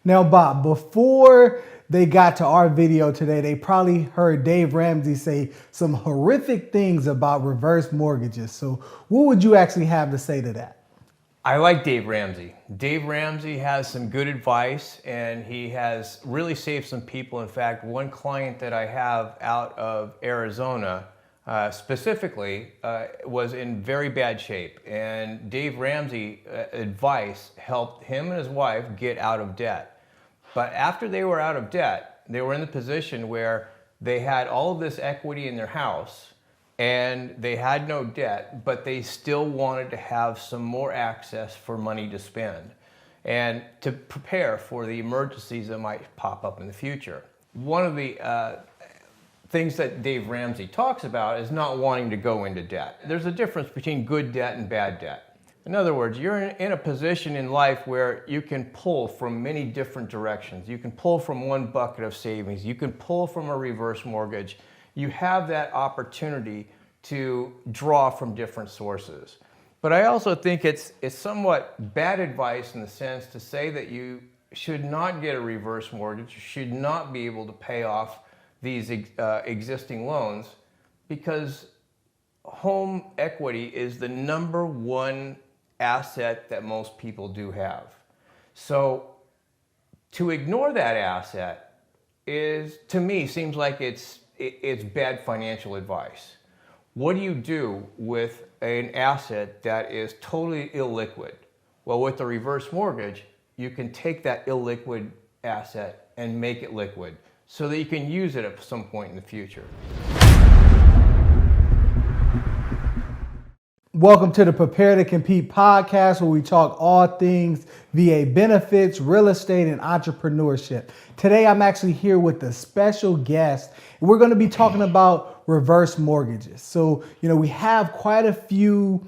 Now, Bob, before they got to our video today, they probably heard Dave Ramsey say some horrific things about reverse mortgages. So what would you actually have to say to that? I like Dave Ramsey. Dave Ramsey has some good advice, and he has really saved some people. In fact, one client that I have out of Arizona specifically was in very bad shape, and Dave Ramsey advice helped him and his wife get out of debt. But after they were out of debt, they were in the position where they had all of this equity in their house and they had no debt, but they still wanted to have some more access for money to spend and to prepare for the emergencies that might pop up in the future. One of the things that Dave Ramsey talks about is not wanting to go into debt. There's a difference between good debt and bad debt. In other words, you're in a position in life where you can pull from many different directions. You can pull from one bucket of savings. You can pull from a reverse mortgage. You have that opportunity to draw from different sources. But I also think it's somewhat bad advice in the sense to say that you should not get a reverse mortgage, you should not be able to pay off these existing loans, because home equity is the number one asset that most people do have. So to ignore that asset is, to me, seems like it's bad financial advice. What do you do with an asset that is totally illiquid? Well, with the reverse mortgage, you can take that illiquid asset and make it liquid so that you can use it at some point in the future. Welcome to the Prepare to Compete podcast, where we talk all things VA benefits, real estate, and entrepreneurship. Today, I'm actually here with a special guest, and we're going to be talking about reverse mortgages. So, we have quite a few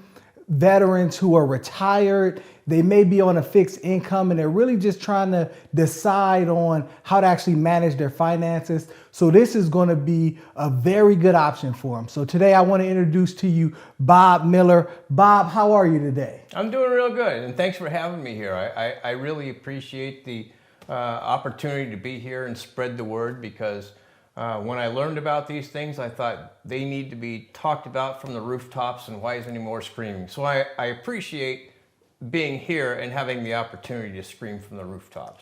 veterans who are retired. They may be on a fixed income, and they're really just trying to decide on how to actually manage their finances. So this is going to be a very good option for them. So today I want to introduce to you Bob Miller. Bob, how are you today? I'm doing real good, and thanks for having me here. I really appreciate the opportunity to be here and spread the word, because when I learned about these things, I thought they need to be talked about from the rooftops, and why isn't any more screaming? So I appreciate being here and having the opportunity to scream from the rooftops.